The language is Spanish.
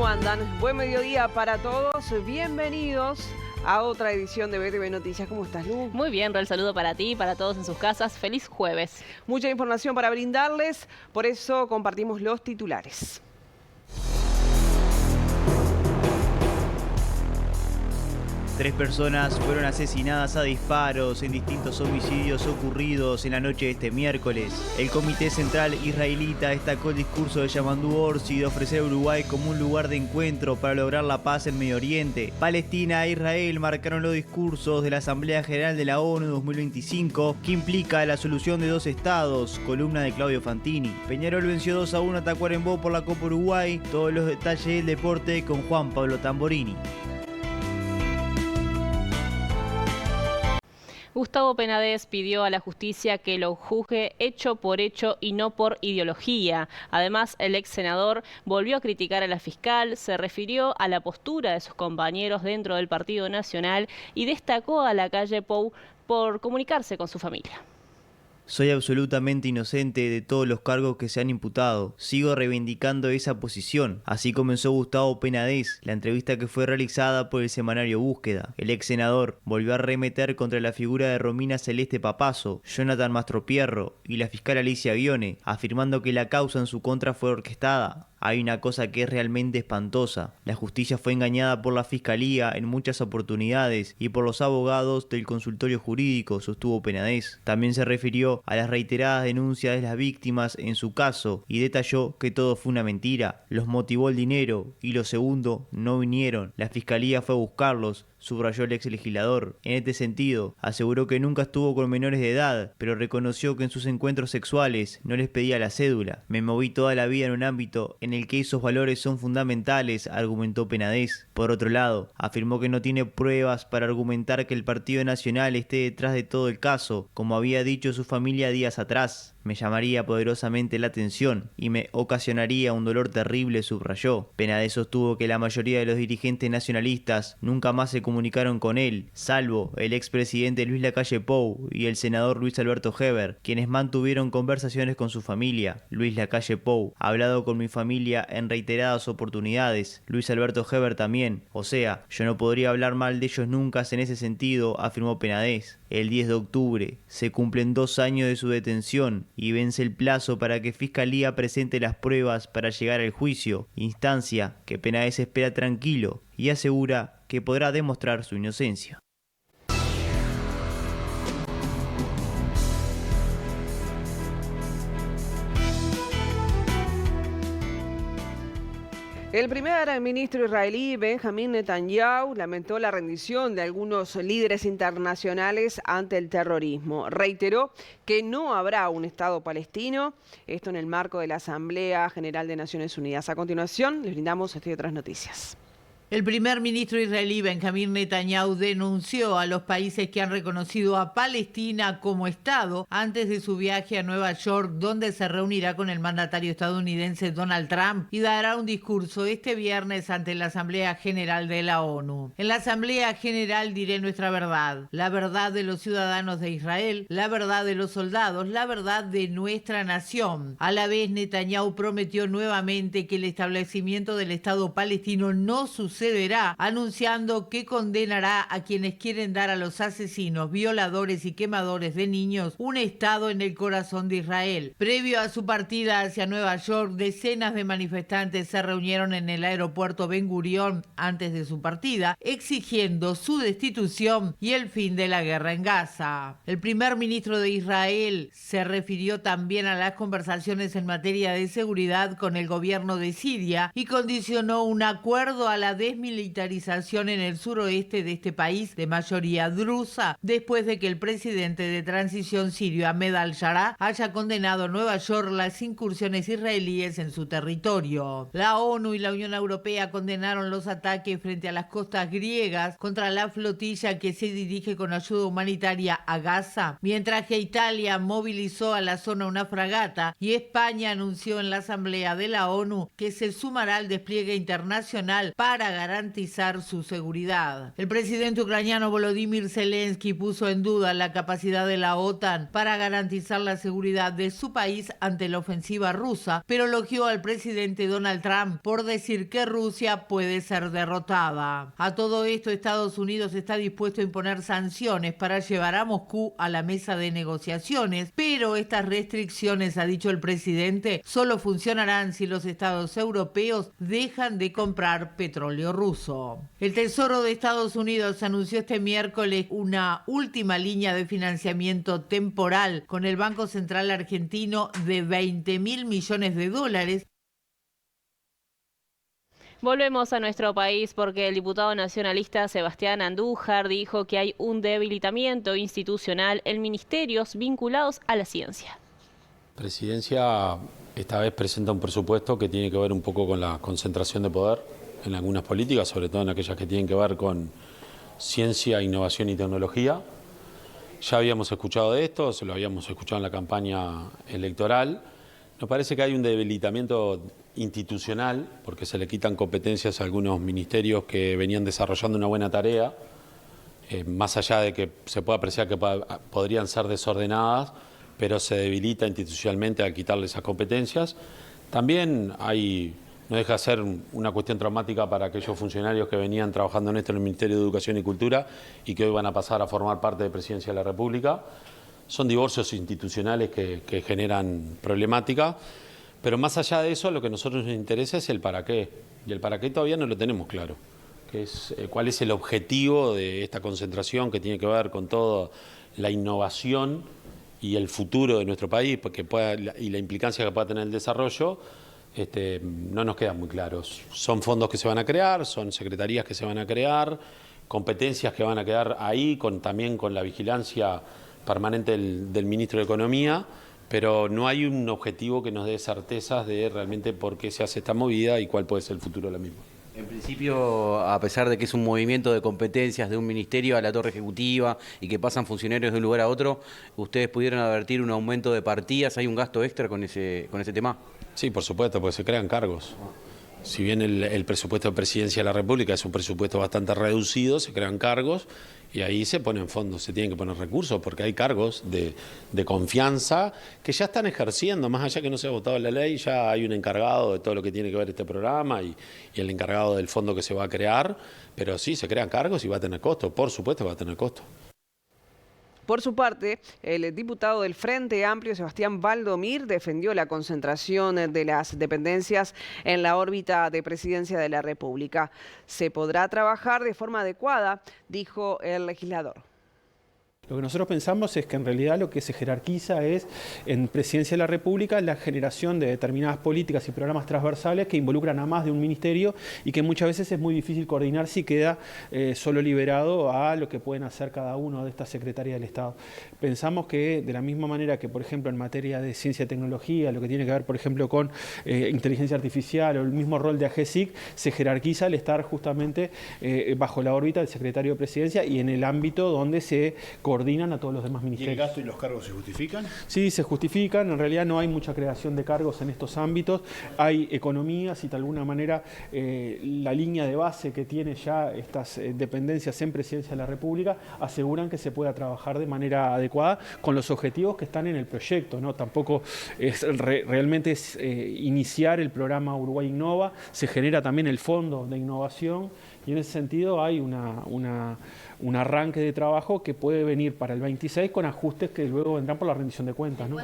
¿Cómo andan? Buen mediodía para todos. Bienvenidos a otra edición de BTV Noticias. ¿Cómo estás, Lu? Muy bien, el saludo para ti y para todos en sus casas. Feliz jueves. Mucha información para brindarles, por eso compartimos los titulares. Tres personas fueron asesinadas a disparos en distintos homicidios ocurridos en la noche de este miércoles. El Comité Central Israelita destacó el discurso de Yamandu Orsi de ofrecer a Uruguay como un lugar de encuentro para lograr la paz en Medio Oriente. Palestina e Israel marcaron los discursos de la Asamblea General de la ONU 2025, que implica la solución de dos estados, columna de Claudio Fantini. Peñarol venció 2-1 a Tacuarembó por la Copa Uruguay. Todos los detalles del deporte con Juan Pablo Tamborini. Gustavo Penades pidió a la justicia que lo juzgue hecho por hecho y no por ideología. Además, el ex senador volvió a criticar a la fiscal, se refirió a la postura de sus compañeros dentro del Partido Nacional y destacó a Lacalle Pou por comunicarse con su familia. Soy absolutamente inocente de todos los cargos que se han imputado. Sigo reivindicando esa posición. Así comenzó Gustavo Penades, la entrevista que fue realizada por el semanario Búsqueda. El ex senador volvió a arremeter contra la figura de Romina Celeste Papazo, Jonathan Mastropierro y la fiscal Alicia Bione, afirmando que la causa en su contra fue orquestada. Hay una cosa que es realmente espantosa. La justicia fue engañada por la fiscalía en muchas oportunidades y por los abogados del consultorio jurídico, sostuvo Penades. También se refirió a las reiteradas denuncias de las víctimas en su caso y detalló que todo fue una mentira. Los motivó el dinero y lo segundo, no vinieron. La fiscalía fue a buscarlos, subrayó el ex legislador. En este sentido, aseguró que nunca estuvo con menores de edad, pero reconoció que en sus encuentros sexuales no les pedía la cédula. Me moví toda la vida en un ámbito en el que esos valores son fundamentales, argumentó Penades. Por otro lado, afirmó que no tiene pruebas para argumentar que el Partido Nacional esté detrás de todo el caso, como había dicho su familia días atrás. Me llamaría poderosamente la atención y me ocasionaría un dolor terrible, subrayó. Penades sostuvo que la mayoría de los dirigentes nacionalistas nunca más se comunicaron con él, salvo el expresidente Luis Lacalle Pou y el senador Luis Alberto Heber, quienes mantuvieron conversaciones con su familia. Luis Lacalle Pou ha hablado con mi familia en reiteradas oportunidades, Luis Alberto Heber también, o sea, yo no podría hablar mal de ellos nunca en ese sentido, afirmó Penades. El 10 de octubre se cumplen 2 años de su detención y vence el plazo para que Fiscalía presente las pruebas para llegar al juicio, instancia que Penades espera tranquilo y asegura que podrá demostrar su inocencia. El primer ministro israelí Benjamín Netanyahu lamentó la rendición de algunos líderes internacionales ante el terrorismo. Reiteró que no habrá un Estado palestino, esto en el marco de la Asamblea General de Naciones Unidas. A continuación, les brindamos estas y otras noticias. El primer ministro israelí Benjamín Netanyahu denunció a los países que han reconocido a Palestina como Estado antes de su viaje a Nueva York, donde se reunirá con el mandatario estadounidense Donald Trump y dará un discurso este viernes ante la Asamblea General de la ONU. En la Asamblea General diré nuestra verdad, la verdad de los ciudadanos de Israel, la verdad de los soldados, la verdad de nuestra nación. A la vez, Netanyahu prometió nuevamente que el establecimiento del Estado palestino no sucederá, anunciando que condenará a quienes quieren dar a los asesinos, violadores y quemadores de niños un Estado en el corazón de Israel. Previo a su partida hacia Nueva York, decenas de manifestantes se reunieron en el aeropuerto Ben Gurión antes de su partida, exigiendo su destitución y el fin de la guerra en Gaza. El primer ministro de Israel se refirió también a las conversaciones en materia de seguridad con el gobierno de Siria y condicionó un acuerdo a la desmilitarización en el suroeste de este país de mayoría drusa, después de que el presidente de transición sirio Ahmed al-Shara haya condenado en Nueva York las incursiones israelíes en su territorio. La ONU y la Unión Europea condenaron los ataques frente a las costas griegas contra la flotilla que se dirige con ayuda humanitaria a Gaza, mientras que Italia movilizó a la zona una fragata y España anunció en la Asamblea de la ONU que se sumará al despliegue internacional para garantizar su seguridad. El presidente ucraniano Volodymyr Zelensky puso en duda la capacidad de la OTAN para garantizar la seguridad de su país ante la ofensiva rusa, pero elogió al presidente Donald Trump por decir que Rusia puede ser derrotada. A todo esto, Estados Unidos está dispuesto a imponer sanciones para llevar a Moscú a la mesa de negociaciones, pero estas restricciones, ha dicho el presidente, solo funcionarán si los estados europeos dejan de comprar petróleo ruso. El Tesoro de Estados Unidos anunció este miércoles una última línea de financiamiento temporal con el Banco Central Argentino de $20.000 millones. Volvemos a nuestro país porque el diputado nacionalista Sebastián Andújar dijo que hay un debilitamiento institucional en ministerios vinculados a la ciencia. Presidencia esta vez presenta un presupuesto que tiene que ver un poco con la concentración de poder en algunas políticas, sobre todo en aquellas que tienen que ver con ciencia, innovación y tecnología. Ya habíamos escuchado de esto, se lo habíamos escuchado en la campaña electoral. Nos parece que hay un debilitamiento institucional, porque se le quitan competencias a algunos ministerios que venían desarrollando una buena tarea, más allá de que se pueda apreciar que podrían ser desordenadas, pero se debilita institucionalmente al quitarle esas competencias. También no deja de ser una cuestión traumática para aquellos funcionarios que venían trabajando en esto en el Ministerio de Educación y Cultura y que hoy van a pasar a formar parte de Presidencia de la República. Son divorcios institucionales que generan problemática, pero más allá de eso, lo que a nosotros nos interesa es el para qué, y el para qué todavía no lo tenemos claro, que es cuál es el objetivo de esta concentración que tiene que ver con toda la innovación y el futuro de nuestro país y la implicancia que pueda tener el desarrollo. No nos quedan muy claros. Son fondos que se van a crear, son secretarías que se van a crear, competencias que van a quedar ahí, también con la vigilancia permanente del ministro de Economía, pero no hay un objetivo que nos dé certezas de realmente por qué se hace esta movida y cuál puede ser el futuro de la misma. En principio, a pesar de que es un movimiento de competencias de un ministerio a la torre ejecutiva y que pasan funcionarios de un lugar a otro, ¿ustedes pudieron advertir un aumento de partidas? ¿Hay un gasto extra con ese tema? Sí, por supuesto, porque se crean cargos. Si bien el presupuesto de Presidencia de la República es un presupuesto bastante reducido, se crean cargos y ahí se ponen fondos, se tienen que poner recursos, porque hay cargos de confianza que ya están ejerciendo, más allá que no se ha votado la ley, ya hay un encargado de todo lo que tiene que ver este programa y el encargado del fondo que se va a crear, pero sí, se crean cargos y va a tener costo, por supuesto va a tener costo. Por su parte, el diputado del Frente Amplio, Sebastián Valdomir, defendió la concentración de las dependencias en la órbita de Presidencia de la República. Se podrá trabajar de forma adecuada, dijo el legislador. Lo que nosotros pensamos es que en realidad lo que se jerarquiza es en Presidencia de la República la generación de determinadas políticas y programas transversales que involucran a más de un ministerio y que muchas veces es muy difícil coordinar si queda solo liberado a lo que pueden hacer cada uno de estas secretarías del Estado. Pensamos que de la misma manera que, por ejemplo, en materia de ciencia y tecnología, lo que tiene que ver, por ejemplo, con inteligencia artificial o el mismo rol de AGESIC, se jerarquiza al estar justamente bajo la órbita del secretario de Presidencia y en el ámbito donde se coordinan a todos los demás ministerios. ¿Y el gasto y los cargos se justifican? Sí, se justifican. En realidad no hay mucha creación de cargos en estos ámbitos. Hay economías y de alguna manera la línea de base que tiene ya estas dependencias en Presidencia de la República aseguran que se pueda trabajar de manera adecuada con los objetivos que están en el proyecto, ¿no? Tampoco es realmente es iniciar el programa Uruguay Innova, se genera también el fondo de innovación y en ese sentido hay un arranque de trabajo que puede venir para el 26 con ajustes que luego vendrán por la rendición de cuentas, ¿no?